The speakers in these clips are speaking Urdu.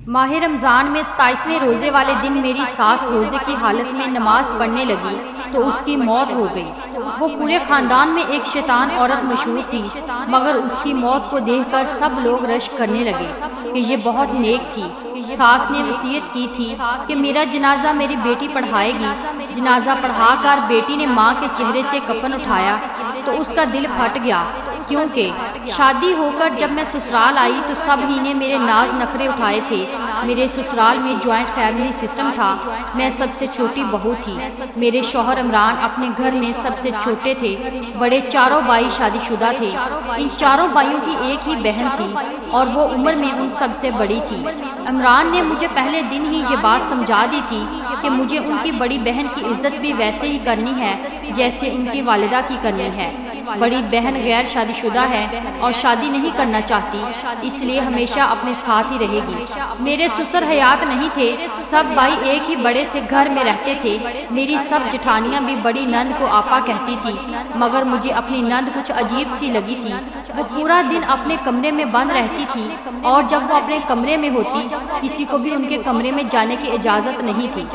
ماہ رمضان میں 27ویں روزے والے دن میری ساس روزے کی حالت میں نماز پڑھنے لگی تو اس کی موت ہو گئی۔ وہ پورے خاندان میں ایک شیطان عورت مشہور تھی، مگر اس کی موت کو دیکھ کر سب لوگ رشک کرنے لگے کہ یہ بہت نیک تھی۔ ساس نے وصیت کی تھی کہ میرا جنازہ میری بیٹی پڑھائے گی۔ جنازہ پڑھا کر بیٹی نے ماں کے چہرے سے کفن اٹھایا تو اس کا دل پھٹ گیا، کیونکہ شادی ہو کر جب میں سسرال آئی تو سب ہی نے میرے ناز نخرے اٹھائے تھے۔ میرے سسرال میں جوائنٹ فیملی سسٹم تھا، میں سب سے چھوٹی بہو تھی۔ میرے شوہر عمران اپنے گھر میں سب سے چھوٹے تھے، بڑے چاروں بھائی شادی شدہ تھے۔ ان چاروں بھائیوں کی ایک ہی بہن تھی اور وہ عمر میں ان سب سے بڑی تھی۔ عمران نے مجھے پہلے دن ہی یہ بات سمجھا دی تھی کہ مجھے ان کی بڑی بہن کی عزت بھی ویسے ہی کرنی ہے جیسے ان کی والدہ کی کرنی ہے۔ بڑی بہن غیر شادی شدہ ہے اور شادی نہیں کرنا چاہتی، اس لیے ہمیشہ اپنے ساتھ ہی رہے گی۔ میرے سسر حیات نہیں تھے، سب بھائی ایک ہی بڑے سے گھر میں رہتے تھے۔ میری سب جٹھانیاں بھی بڑی نند کو آپا کہتی تھی، مگر مجھے اپنی نند کچھ عجیب سی لگی تھی۔ وہ پورا دن اپنے کمرے میں بند رہتی تھی اور جب وہ اپنے کمرے میں ہوتی کسی کو بھی ان کے کمرے میں جانے کی اجازت نہیں تھی۔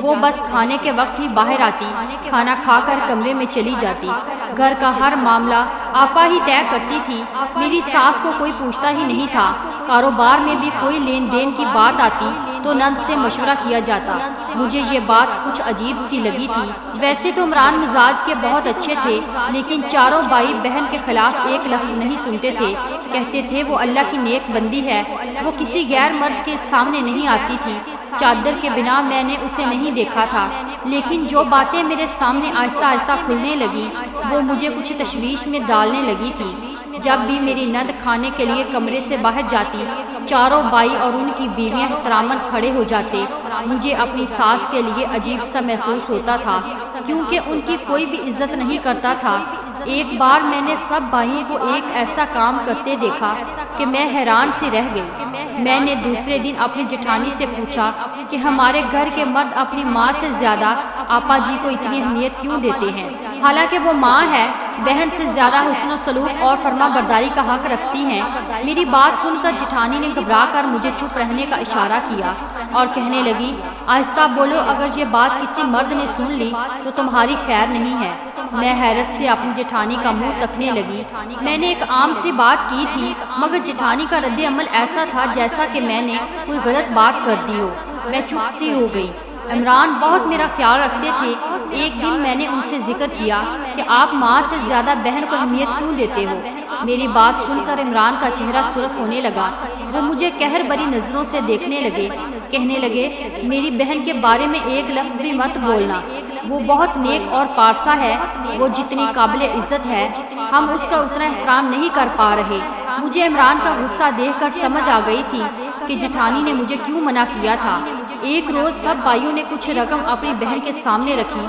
وہ بس کھانے کے وقت ہی باہر آتی، کھانا کھا کر کمرے میں چلی جاتی۔ گھر کا ہر معاملہ آپا ہی طے کرتی تھی، میری ساس کو کوئی پوچھتا ہی نہیں تھا۔ کاروبار میں بھی کوئی لین دین کی بات آتی تو نند سے مشورہ کیا جاتا۔ مجھے یہ بات کچھ عجیب سی لگی تھی۔ ویسے تو عمران مزاج کے بہت اچھے تھے، لیکن چاروں بھائی بہن کے خلاف ایک لفظ نہیں سنتے تھے۔ کہتے تھے وہ اللہ کی نیک بندی ہے، وہ کسی غیر مرد کے سامنے نہیں آتی تھی۔ چادر کے بنا میں نے اسے نہیں دیکھا تھا، لیکن جو باتیں میرے سامنے آہستہ آہستہ کھلنے لگی وہ مجھے کچھ تشویش میں ڈالنے لگی تھی۔ جب بھی میری نند کھانے کے لیے کمرے سے باہر جاتی، چاروں بھائی اور ان کی بیویاں احتراماً کھڑے ہو جاتے۔ مجھے اپنی ساس کے لیے عجیب سا محسوس ہوتا تھا، کیونکہ ان کی کوئی بھی عزت نہیں کرتا تھا۔ ایک بار میں نے سب بھائیوں کو ایک ایسا کام کرتے دیکھا کہ میں حیران سی رہ گئی۔ میں نے دوسرے دن اپنی جٹھانی سے پوچھا کہ ہمارے گھر کے مرد اپنی ماں سے زیادہ آپا جی کو اتنی اہمیت کیوں دیتے ہیں، حالانکہ وہ ماں ہے، بہن سے زیادہ حسن و سلوک اور فرما برداری کا حق رکھتی ہیں۔ میری بات سن کر جٹھانی نے گھبرا کر مجھے چپ رہنے کا اشارہ کیا اور کہنے لگی، آہستہ بولو، اگر یہ بات کسی مرد نے سن لی تو تمہاری خیر نہیں ہے۔ میں حیرت سے اپنی جٹھانی کا منہ تکنے لگی۔ میں نے ایک عام سی بات کی تھی، مگر جٹھانی کا رد عمل ایسا تھا جیسا کہ میں نے کوئی غلط بات کر دی ہو۔ میں چپ سی ہو گئی۔ عمران بہت میرا خیال رکھتے تھے۔ ایک دن میں نے ان سے ذکر کیا کہ آپ ماں سے زیادہ بہن کو اہمیت کیوں دیتے ہو؟ میری بات سن کر عمران کا چہرہ سرخ ہونے لگا۔ وہ مجھے قہر بری نظروں سے دیکھنے لگے، کہنے لگے، میری بہن کے بارے میں ایک لفظ بھی مت بولنا، وہ بہت نیک اور پارسا ہے، وہ جتنی قابل عزت ہے ہم اس کا اتنا احترام نہیں کر پا رہے۔ مجھے عمران کا غصہ دیکھ کر سمجھ آ گئی تھی کہ جٹھانی نے مجھے کیوں منع کیا تھا۔ ایک روز سب بھائیوں نے کچھ رقم اپنی بہن کے سامنے رکھی،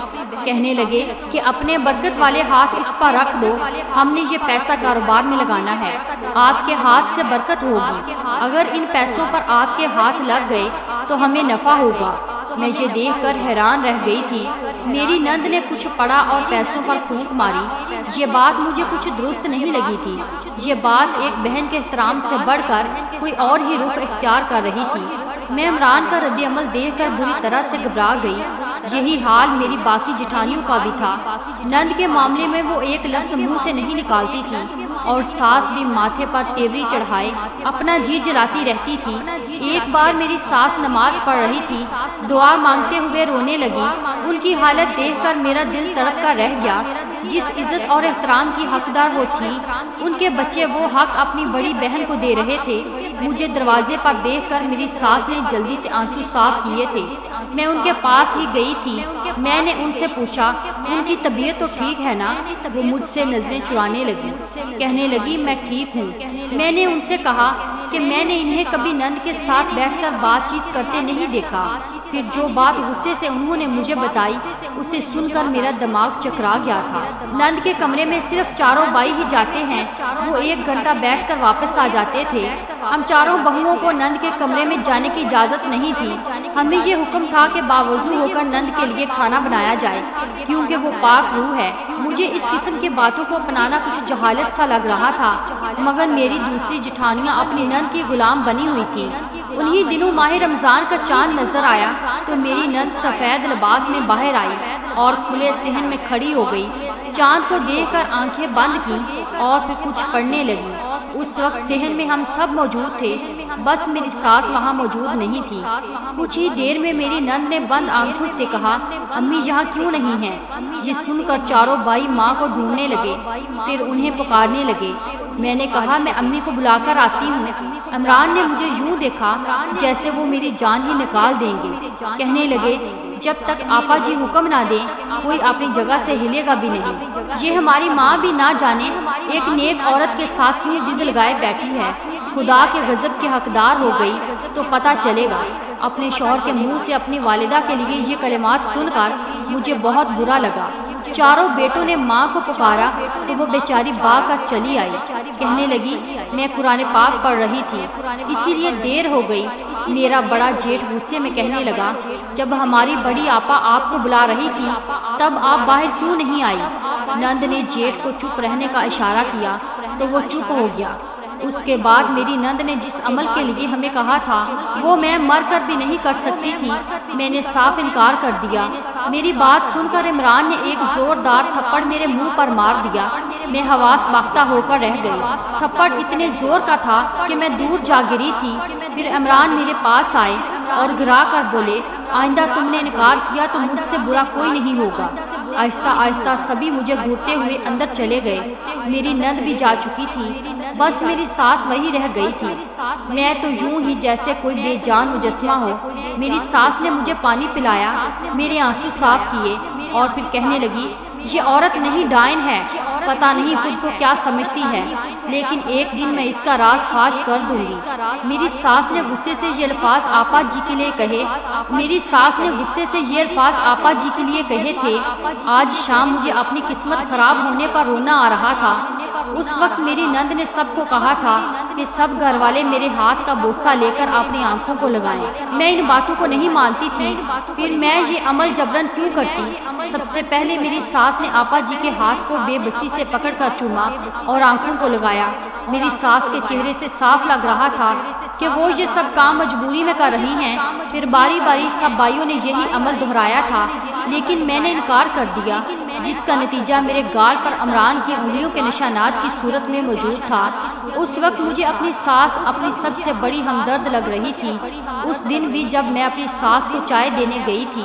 کہنے لگے کہ اپنے برکت والے ہاتھ اس پر رکھ دو، ہم نے یہ پیسہ کاروبار میں لگانا ہے، آپ کے ہاتھ سے برکت ہوگی، اگر ان پیسوں پر آپ کے ہاتھ لگ گئے تو ہمیں نفع ہوگا۔ میں یہ دیکھ کر حیران رہ گئی تھی۔ میری نند نے کچھ پڑا اور پیسوں پر پھونک ماری۔ یہ بات مجھے کچھ درست نہیں لگی تھی۔ یہ بات ایک بہن کے احترام سے بڑھ کر کوئی اور ہی رخ اختیار کر رہی تھی۔ میں عمران کا رد عمل دیکھ کر بری طرح سے گھبرا گئی۔ یہی حال میری باقی جٹھانیوں کا بھی تھا۔ نند کے معاملے میں وہ ایک لفظ منہ سے نہیں نکالتی تھی اور ساس بھی ماتھے پر تیوری چڑھائے اپنا جی جلاتی رہتی تھی۔ ایک بار میری ساس نماز پڑھ رہی تھی، دعا مانگتے ہوئے رونے لگی۔ ان کی حالت دیکھ کر میرا دل تڑپ کر رہ گیا۔ جس عزت اور احترام کی حقدار وہ تھی، ان کے بچے وہ حق اپنی بڑی بہن کو دے رہے تھے۔ مجھے دروازے پر دیکھ کر میری ساس نے جلدی سے آنسو صاف کیے تھے۔ میں ان کے پاس ہی گئی تھی۔ میں نے ان سے پوچھا، ان کی طبیعت تو ٹھیک ہے نا؟ وہ مجھ سے نظریں چرانے لگی، کہنے لگی، میں ٹھیک ہوں۔ میں نے ان سے کہا کہ میں نے انہیں کبھی نند کے ساتھ بیٹھ کر بات چیت کرتے نہیں دیکھا۔ پھر جو بات غصے سے انہوں نے مجھے بتائی اسے سن کر میرا دماغ چکرا گیا تھا۔ نند کے کمرے میں صرف چاروں بھائی ہی جاتے ہیں، وہ 1 گھنٹہ بیٹھ کر واپس آ جاتے تھے۔ ہم چاروں بہوؤں کو نند کے کمرے میں جانے کی اجازت نہیں تھی۔ ہمیں یہ حکم تھا کہ باوضو ہو کر نند کے لیے کھانا بنایا جائے، کیونکہ وہ پاک روح ہے۔ مجھے اس قسم کے باتوں کو اپنانا کچھ جہالت سا لگ رہا تھا، مگر میری دوسری جٹھانیاں اپنی نند کی غلام بنی ہوئی تھی۔ انہی دنوں ماہ رمضان کا چاند نظر آیا تو میری نند سفید لباس میں باہر آئی اور کھلے صحن میں کھڑی ہو گئی۔ چاند کو دیکھ کر آنکھیں بند کی اور پھر کچھ پڑھنے لگی۔ اس وقت صحن میں ہم سب موجود تھے، بس میری ساس وہاں موجود نہیں تھی۔ کچھ ہی دیر میں میری نند نے بند آنکھوں سے کہا، امی یہاں کیوں نہیں ہیں؟ یہ سن کر چاروں بھائی ماں کو ڈھونڈنے لگے، پھر انہیں پکارنے لگے۔ میں نے کہا میں امی کو بلا کر آتی ہوں۔ عمران نے مجھے یوں دیکھا جیسے وہ میری جان ہی نکال دیں گے۔ کہنے لگے، جب تک آپا جی حکم نہ دیں کوئی اپنی جگہ سے ہلے گا بھی نہیں۔ یہ ہماری ماں بھی نہ جانے ایک نیک عورت کے ساتھ کیوں ضد لگائے بیٹھی ہے۔ خدا کے غضب کے حقدار ہو گئی تو پتہ چلے گا۔ اپنے شوہر کے منہ سے اپنی والدہ کے لیے یہ کلمات سن کر مجھے بہت برا لگا۔ چاروں بیٹوں نے ماں کو پکارا تو وہ بیچاری بھاگ کر چلی آئی۔ کہنے لگی، میں قرآن پاک پڑھ رہی تھی اسی لیے دیر ہو گئی۔ میرا بڑا جیٹھ غصے میں کہنے لگا، جب ہماری بڑی آپا آپ کو بلا رہی تھی تب آپ باہر کیوں نہیں آئی؟ نند نے جیٹھ کو چپ رہنے کا اشارہ کیا تو وہ چپ ہو گیا۔ اس کے بعد میری نند نے جس عمل کے لیے ہمیں کہا تھا وہ میں مر کر بھی نہیں کر سکتی تھی، میں نے صاف انکار کر دیا۔ میری بات سن کر عمران نے ایک زوردار تھپڑ میرے منہ پر مار دیا۔ میں حواس باختہ ہو کر رہ گئی۔ تھپڑ اتنے زور کا تھا کہ میں دور جا گری تھی۔ پھر عمران میرے پاس آئے اور گرا کر بولے، آئندہ تم نے انکار کیا تو مجھ سے برا کوئی نہیں ہوگا۔ آہستہ آہستہ سبھی مجھے گھورتے ہوئے اندر چلے گئے۔ میری نند بھی جا چکی تھی، بس میری ساس وہی رہ گئی تھی۔ میں تو یوں ہی جیسے کوئی بے جان مجسمہ ہو۔ میری ساس نے مجھے پانی پلایا، میرے آنسو صاف کیے اور پھر کہنے لگی، یہ عورت نہیں ڈائن ہے، پتہ نہیں خود کو کیا سمجھتی ہے، لیکن ایک دن میں اس کا راز فاش کر دوں گی۔ میری ساس نے غصے سے یہ الفاظ آپا جی کے لیے کہے تھے۔ آج شام مجھے اپنی قسمت خراب ہونے پر رونا آ رہا تھا۔ اس وقت میری نند نے سب کو کہا تھا کہ سب گھر والے میرے ہاتھ کا بوسہ لے کر اپنی آنکھوں کو لگائیں۔ میں ان باتوں کو نہیں مانتی تھی، پھر میں یہ عمل جبرن کیوں کرتی؟ سب سے پہلے میری ساس نے آپا جی کے ہاتھ کو بے بسی سے پکڑ کر چوما اور آنکھوں کو لگایا۔ میری ساس کے چہرے سے صاف لگ رہا تھا کہ وہ یہ سب کام مجبوری میں کر رہی ہیں۔ پھر باری باری سب بھائیوں نے یہی عمل دہرایا تھا، لیکن میں نے انکار کر دیا، جس کا نتیجہ میرے گال پر عمران کی انگلیوں کے نشانات کی صورت میں موجود تھا۔ اس وقت مجھے اپنی ساس اپنی سب سے بڑی ہمدرد لگ رہی تھی۔ اس دن بھی جب میں اپنی ساس کو چائے دینے گئی تھی،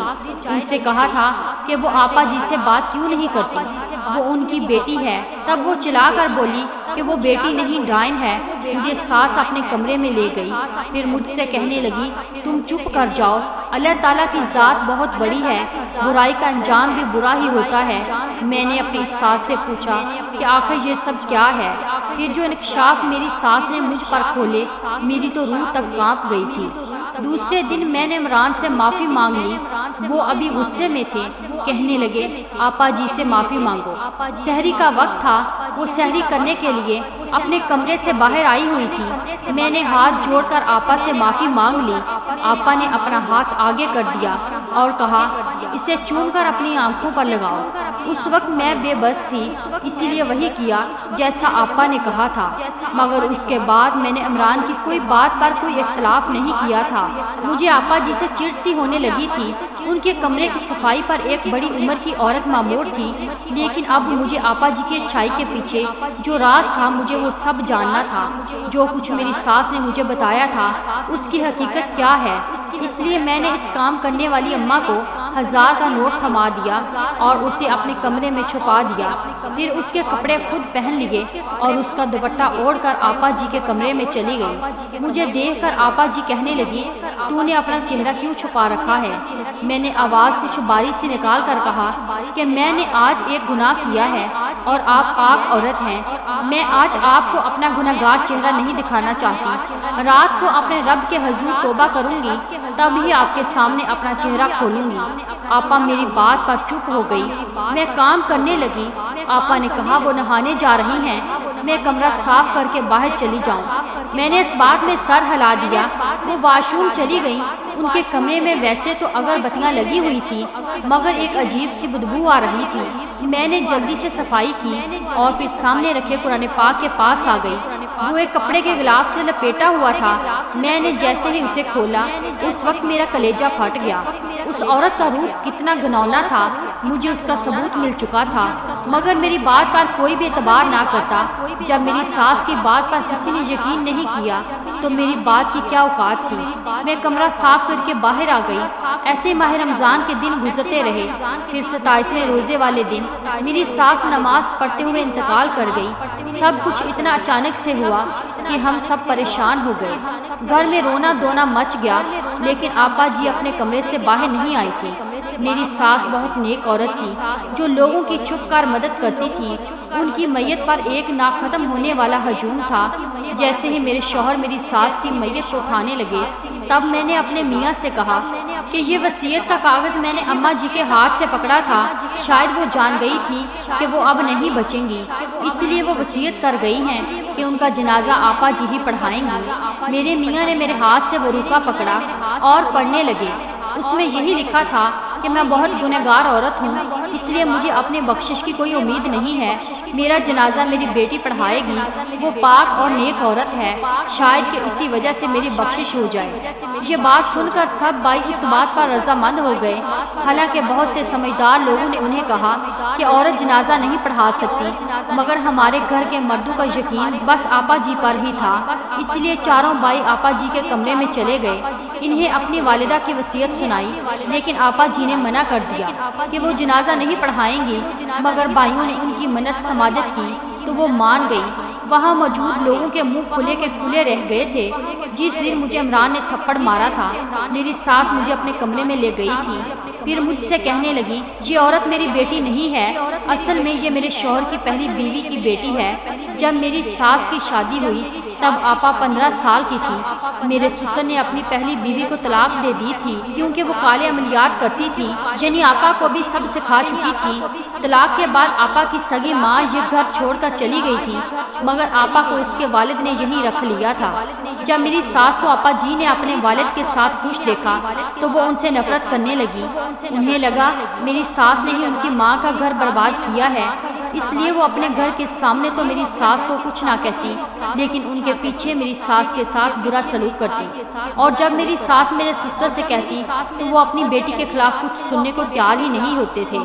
ان سے کہا تھا کہ وہ آپا جی سے بات کیوں نہیں کرتی، وہ ان کی بیٹی ہے۔ تب وہ چلا کر بولی کہ وہ بیٹی نہیں ڈائن ہے۔ مجھے ساس اپنے کمرے میں لے گئی، پھر مجھ سے کہنے لگی، تم چپ کر جاؤ، اللہ تعالیٰ کی ذات بہت بڑی ہے، برائی کا انجام بھی برا ہی ہوتا ہے۔ میں نے اپنی ساس سے پوچھا کہ آخر یہ سب کیا ہے؟ پھر جو انکشاف میری ساس نے مجھ پر کھولے، میری تو روح تک کانپ گئی تھی۔ دوسرے دن میں نے عمران سے معافی مانگ لی، وہ ابھی غصے میں تھے۔ کہنے لگے، آپا جی سے معافی مانگو۔ سحری کا وقت تھا، وہ سحری کرنے کے لیے اپنے کمرے سے باہر آئی ہوئی تھی۔ میں نے ہاتھ جوڑ کر آپا سے معافی مانگ لی۔ آپا نے اپنا ہاتھ آگے کر دیا اور کہا، اسے چوم کر اپنی آنکھوں پر لگاؤ۔ اس وقت میں بے بس تھی، اسی لیے وہی کیا جیسا آپا نے کہا تھا، مگر اس کے بعد میں نے عمران کی کوئی بات پر کوئی اختلاف نہیں کیا تھا۔ مجھے آپا جی سے چڑ سی ہونے لگی تھی۔ ان کے کمرے کی صفائی پر ایک بڑی عمر کی عورت مامور تھی، لیکن اب مجھے آپا جی کی اچھائی کے پیچھے جو راز تھا مجھے وہ سب جاننا تھا۔ جو کچھ میری ساس نے مجھے بتایا تھا اس کی حقیقت کیا ہے، اس لیے میں نے اس کام کرنے والی اماں کو 1000 کا نوٹ تھما دیا اور اسے اپنے کمرے میں چھپا دیا۔ پھر اس کے کپڑے خود پہن لیے اور اس کا دوپٹہ اوڑھ کر آپا جی کے کمرے میں چلی گئی۔ مجھے دیکھ کر آپا جی کہنے لگی، تو نے اپنا چہرہ کیوں چھپا رکھا ہے؟ میں نے آواز کچھ باریک سی نکال کر کہا کہ میں نے آج ایک گناہ کیا ہے اور آپ پاک عورت ہیں، میں آج آپ کو اپنا گناہگار چہرہ نہیں دکھانا چاہتی۔ رات کو اپنے رب کے حضور توبہ کروں گی، تب ہی آپ کے سامنے اپنا چہرہ کھولوں گی۔ آپا میری بات پر چپ ہو گئی۔ میں کام کرنے لگی۔ آپا نے کہا وہ نہانے جا رہی ہیں، میں کمرہ صاف کر کے باہر چلی جاؤں۔ میں نے اس بات میں سر ہلا دیا۔ وہ واش روم چلی گئیں۔ ان کے کمرے میں ویسے تو اگربتیاں لگی ہوئی تھی مگر ایک عجیب سی بدبو آ رہی تھی۔ میں نے جلدی سے صفائی کی اور پھر سامنے رکھے قرآن پاک کے پاس آ گئی۔ وہ ایک کپڑے کے غلاف سے لپیٹا ہوا تھا۔ میں نے جیسے ہی اسے کھولا اس وقت میرا کلیجہ پھٹ گیا۔ اس عورت کا روپ کتنا گھناؤنا تھا، مجھے اس کا ثبوت مل چکا تھا مگر میری بات پر کوئی بھی اعتبار نہ کرتا۔ جب میری ساس کی بات پر کسی نے یقین نہیں کیا تو میری بات کی کیا اوقات تھی۔ میں کمرہ صاف کر کے باہر آ گئی۔ ایسے ماہ رمضان کے دن گزرتے رہے۔ پھر 27ویں روزے والے دن میری ساس نماز پڑھتے ہوئے انتقال کر گئی۔ سب کچھ اتنا اچانک سے ہوا کہ ہم سب پریشان ہو گئے۔ گھر میں رونا دھونا مچ گیا لیکن آپا جی اپنے کمرے سے باہر نہیں آئی تھی۔ میری ساس بہت نیک عورت تھی جو لوگوں کی چھپ کر مدد کرتی تھی۔ ان کی میت پر ایک ناختم ہونے والا ہجوم تھا۔ جیسے ہی میرے شوہر میری ساس کی میت کو اٹھانے لگے تب میں نے اپنے میاں سے کہا کہ یہ وصیت کا کاغذ میں نے اماں جی کے ہاتھ سے پکڑا تھا، شاید وہ جان گئی تھی کہ وہ اب نہیں بچیں گی، اس لیے وہ وصیت کر گئی ہیں کہ ان کا جنازہ آپا جی ہی پڑھائیں گی۔ میرے میاں نے میرے ہاتھ سے وہ روکا پکڑا اور پڑھنے لگے۔ اس میں یہی لکھا تھا کہ میں بہت گنہگار عورت ہوں، اس لیے مجھے اپنے بخشش کی کوئی امید نہیں ہے۔ میرا جنازہ میری بیٹی پڑھائے گی، وہ پاک اور نیک عورت ہے، شاید کہ اسی وجہ سے میری بخشش ہو جائے۔ یہ بات سن کر سب بھائی اس بات پر رضامند ہو گئے، حالانکہ بہت سے سمجھدار لوگوں نے انہیں کہا کہ عورت جنازہ نہیں پڑھا سکتی، مگر ہمارے گھر کے مردوں کا یقین بس آپا جی پر ہی تھا، اس لیے چاروں بھائی آپا جی کے کمرے میں چلے گئے۔ انہیں اپنی والدہ کی وصیت سنائی لیکن آپا جی نے منع کر دیا کہ وہ جنازہ نہیں پڑھائیں گی، مگر بھائیوں نے ان کی منت سماجت کی تو وہ مان گئی۔ وہاں موجود لوگوں کے منہ کھلے کے کھلے رہ گئے تھے۔ جس دن مجھے عمران نے تھپڑ مارا تھا میری ساس مجھے اپنے کمرے میں لے گئی تھی، پھر مجھ سے کہنے لگی یہ عورت میری بیٹی نہیں ہے، اصل میں یہ میرے شوہر کی پہلی بیوی کی بیٹی ہے۔ جب میری ساس کی شادی ہوئی تب آپا 15 سال کی تھی۔ میرے سسر نے اپنی پہلی بیوی کو طلاق دے دی تھی کیونکہ وہ کالے عملیات کرتی تھی، یعنی آپا کو بھی سب سکھا چکی تھی۔ طلاق کے بعد آپا کی سگی ماں یہ گھر چھوڑ کر چلی گئی تھی مگر آپا کو اس کے والد نے یہیں رکھ لیا تھا۔ جب میری ساس کو آپا جی نے اپنے والد کے ساتھ خوش دیکھا تو وہ ان سے نفرت کرنے لگی۔ انہیں لگا میری ساس نے ہی ان کی ماں کا گھر برباد کیا ہے، اس لیے وہ اپنے گھر کے سامنے تو میری ساس کو کچھ نہ کہتی لیکن ان کے پیچھے میری ساس کے ساتھ برا سلوک کرتی، اور جب میری ساس میرے سسر سے کہتی تو وہ اپنی بیٹی کے خلاف کچھ سننے کو تیار ہی نہیں ہوتے تھے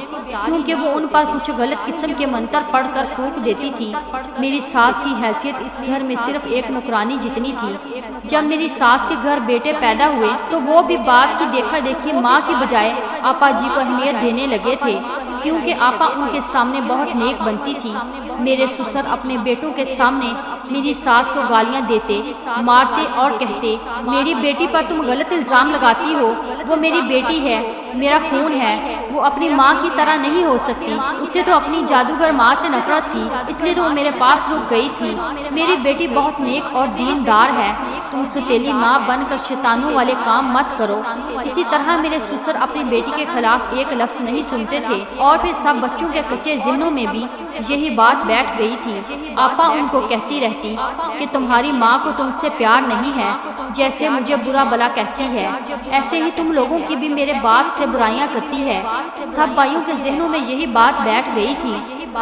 کیونکہ وہ ان پر کچھ غلط قسم کے منتر پڑھ کر پھونک دیتی تھی۔ میری ساس کی حیثیت اس گھر میں صرف ایک نوکرانی جتنی تھی۔ جب میری ساس کے گھر بیٹے پیدا ہوئے تو وہ بھی باپ کی دیکھا دیکھی ماں کی بجائے آپا جی کو اہمیت دینے لگے تھے کیونکہ آپا ان کے سامنے بہت نیک بنتی تھی۔ میرے سسر اپنے بیٹوں کے سامنے میری ساس کو گالیاں دیتے، مارتے اور کہتے میری بیٹی پر تم غلط الزام لگاتی ہو، وہ میری بیٹی ہے، میرا خون ہے، وہ اپنی ماں کی طرح نہیں ہو سکتی، اسے تو اپنی جادوگر ماں سے نفرت تھی اس لیے تو وہ میرے پاس رک گئی تھی۔ میری بیٹی بہت نیک اور دیندار ہے، تم ستیلی ماں بن کر شیطانوں والے کام مت کرو۔ اسی طرح میرے سسر اپنی بیٹی کے خلاف ایک لفظ نہیں سنتے تھے اور پھر سب بچوں کے کچے ذہنوں میں بھی یہی بات بیٹھ گئی تھی۔ آپا ان کو کہتی رہتی کہ تمہاری ماں کو تم سے پیار نہیں ہے، جیسے مجھے برا بلا کہتی ہے ایسے ہی تم لوگوں کی بھی میرے باپ سے برائیاں کرتی ہے۔ سب بھائیوں کے ذہنوں میں یہی بات بیٹھ گئی تھی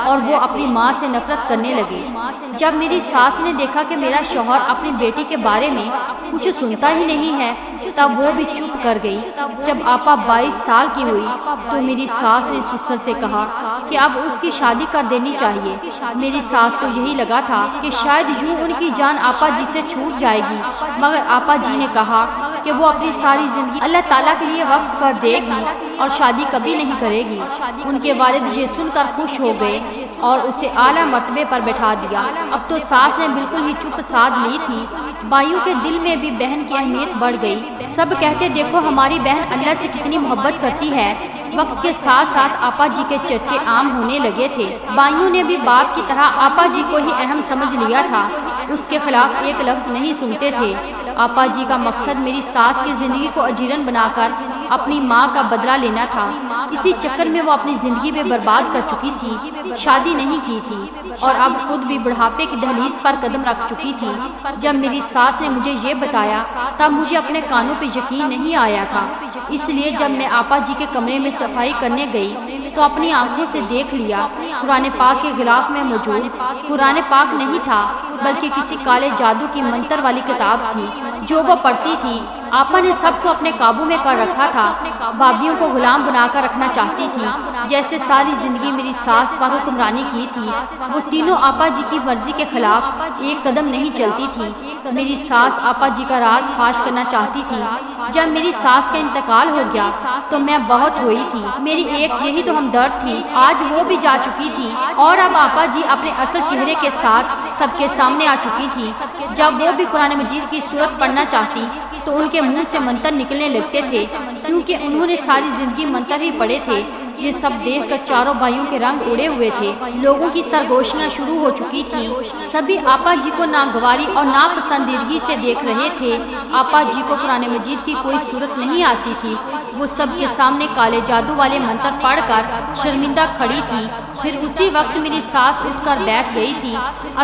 اور وہ اپنی ماں سے نفرت کرنے لگے۔ جب میری ساس نے دیکھا کہ میرا شوہر اپنی بیٹی کے بارے میں کچھ سنتا ہی نہیں ہے تب وہ بھی چپ کر گئی۔ جب آپا 22 سال کی ہوئی تو میری ساس نے سسر سے کہا کہ اب اس کی شادی کر دینی چاہیے۔ میری ساس کو یہی لگا تھا کہ شاید یوں ان کی جان آپا جی سے چھوٹ جائے گی، مگر آپا جی نے کہا کہ وہ اپنی ساری زندگی اللہ تعالیٰ کے لیے وقف کر دے گی اور شادی کبھی نہیں کرے گی۔ ان کے والد یہ سن کر خوش ہو گئے اور اسے اعلیٰ مرتبے پر بٹھا دیا۔ اب تو ساس نے بالکل ہی چپ سادھ لی تھی۔ بھائیوں کے دل میں بھی بہن کی اہمیت بڑھ گئی۔ سب کہتے دیکھو ہماری بہن اللہ سے کتنی محبت کرتی ہے۔ وقت کے ساتھ ساتھ آپا جی کے چرچے عام ہونے لگے تھے۔ بھائیوں نے بھی باپ کی طرح آپا جی کو ہی اہم سمجھ لیا تھا، اس کے خلاف ایک لفظ نہیں سنتے تھے۔ آپا جی کا مقصد میری ساس کی زندگی کو اجیرن بنا کر اپنی ماں کا بدلہ لینا تھا۔ اسی چکر میں وہ اپنی زندگی میں برباد کر چکی تھی، شادی نہیں کی تھی اور اب خود بھی بڑھاپے کی دہلیز پر قدم رکھ چکی تھی۔ جب میری ساس نے مجھے یہ بتایا تب مجھے اپنے کانوں پہ یقین نہیں آیا تھا، اس لیے جب میں آپا جی کے کمرے میں صفائی کرنے گئی تو اپنی آنکھوں سے دیکھ لیا قرآن پاک کے غلاف میں موجود قرآن پاک نہیں تھا بلکہ کسی کالے جادو کی منتر والی کتاب تھی جو وہ پڑھتی تھی۔ آپا نے سب کو اپنے قابو میں کر رکھا تھا، بابیوں کو غلام بنا کر رکھنا چاہتی تھی۔ جیسے ساری زندگی میری ساس پر حکمرانی کی تھی، وہ تینوں آپا جی کی مرضی کے خلاف ایک قدم نہیں چلتی تھی۔ میری ساس آپا جی کا راز فاش کرنا چاہتی تھی۔ جب میری ساس کا انتقال ہو گیا تو میں بہت روئی تھی، میری ایک یہی تو ہمدرد تھی، آج وہ بھی جا چکی تھی اور اب آپا جی اپنے اصل چہرے کے ساتھ سب کے سامنے آ چکی تھی۔ جب وہ بھی قرآن مجید کی سورت پڑھنا چاہتی تو ان کے منہ سے منتر نکلنے لگتے تھے، کیونکہ انہوں نے ساری زندگی منتر ہی پڑھے تھے۔ یہ سب دیکھ کر چاروں بھائیوں کے رنگ اڑے ہوئے تھے، لوگوں کی سرگوشیاں شروع ہو چکی تھی، سبھی آپا جی کو ناگواری اور ناپسندیدگی سے دیکھ رہے تھے۔ آپا جی کو قرآن مجید کی کوئی صورت نہیں آتی تھی، وہ سب کے سامنے کالے جادو والے منتر پڑھ کر شرمندہ کھڑی تھی۔ پھر اسی وقت میری ساس اٹھ کر بیٹھ گئی تھی۔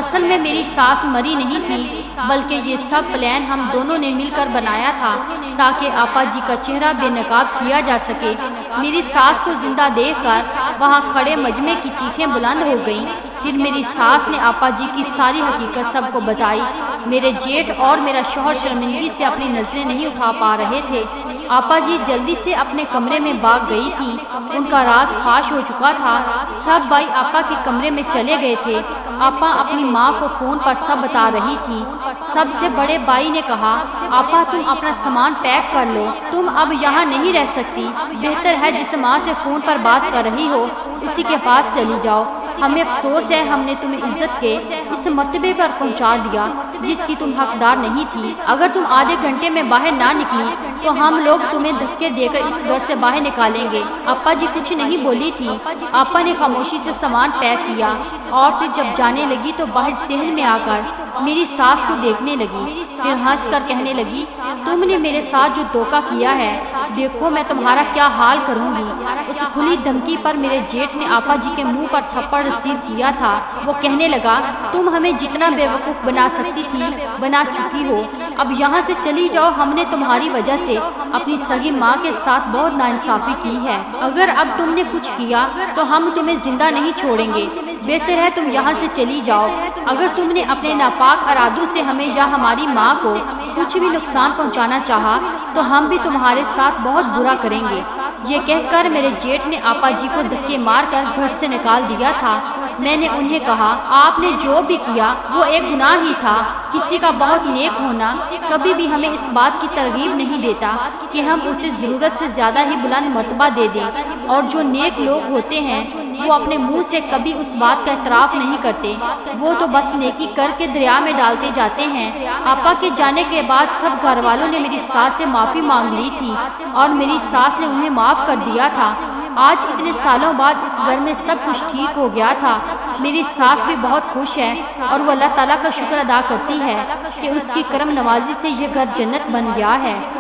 اصل میں میری ساس مری نہیں تھی بلکہ یہ سب پلان ہم دونوں نے مل کر بنایا تھا تاکہ آپا جی کا چہرہ بے نقاب کیا جا سکے۔ میری ساس کو زندہ دیکھ کر وہاں کھڑے مجمع کی چیخیں بلند ہو گئیں۔ پھر میری ساس نے آپا جی کی ساری حقیقت سب کو بتائی۔ میرے جیٹھ اور میرا شوہر شرمندگی سے اپنی نظریں نہیں اٹھا پا رہے تھے۔ آپا جی جلدی سے اپنے کمرے میں بھاگ گئی تھی، ان کا راز فاش ہو چکا تھا۔ سب بھائی آپا کے کمرے میں چلے گئے تھے۔ آپا اپنی ماں کو فون پر سب بتا رہی تھی۔ سب سے بڑے بھائی نے کہا، آپا تم اپنا سامان پیک کر لو، تم اب یہاں نہیں رہ سکتی، بہتر ہے جس ماں سے فون پر بات کر رہی ہو اسی کے پاس چلی جاؤ۔ ہمیں افسوس ہے ہم نے تمہیں عزت کے اس مرتبے پر پہنچا دیا جس کی تم حقدار نہیں تھی۔ اگر تم آدھے گھنٹے میں باہر نہ نکلی تو ہم لوگ تمہیں دھکے دے کر اس گھر سے باہر نکالیں گے۔ آپا جی کچھ نہیں بولی تھی۔ آپا نے خاموشی سے سامان پیک کیا اور پھر جب جانے لگی تو باہر صحن میں آ کر میری ساس کو دیکھنے لگی، پھر ہنس کر کہنے لگی، تم نے میرے ساتھ جو دھوکہ کیا ہے دیکھو میں تمہارا کیا حال کروں گی۔ اس کھلی دھمکی پر میرے جیٹھ نے آپا جی کے منہ پر تھپڑ رسید کیا تھا۔ وہ کہنے لگا، تم ہمیں جتنا بے وقوف بنا سکتی تھی بنا چکی ہو، اب یہاں سے چلی جاؤ۔ ہم نے تمہاری وجہ سے اپنی سگی ماں کے ساتھ بہت ناانصافی کی ہے، اگر اب تم نے کچھ کیا تو ہم تمہیں زندہ نہیں چھوڑیں گے، بہتر ہے تم یہاں سے چلی جاؤ۔ اگر تم نے اپنے ناپاک ارادوں سے ہمیں یا ہماری ماں کو کچھ بھی نقصان پہنچانا چاہا تو ہم بھی تمہارے ساتھ بہت برا کریں گے۔ یہ کہہ کر میرے جیٹھ نے آپا جی کو دھکے مار کر گھر سے نکال دیا تھا۔ میں نے انہیں کہا، آپ نے جو بھی کیا وہ ایک گناہ ہی تھا۔ کسی کا بہت نیک ہونا کبھی بھی ہمیں اس بات کی ترغیب نہیں دیتا کہ ہم اسے ضرورت سے زیادہ ہی بلند مرتبہ دے دیں، اور جو نیک لوگ ہوتے ہیں وہ اپنے منہ سے کبھی اس بات کا اعتراف نہیں کرتے، وہ تو بس نیکی کر کے دریا میں ڈالتے جاتے ہیں۔ آپا کے جانے کے بعد سب گھر والوں نے میری ساس سے معافی مانگ لی تھی اور میری ساس نے انہیں معاف کر دیا تھا۔ آج اتنے سالوں بعد اس گھر میں سب کچھ ٹھیک ہو گیا تھا۔ میری ساس بھی بہت خوش ہے اور وہ اللہ تعالیٰ کا شکر ادا کرتی ہے کہ اس کی کرم نوازی سے یہ گھر جنت بن گیا ہے۔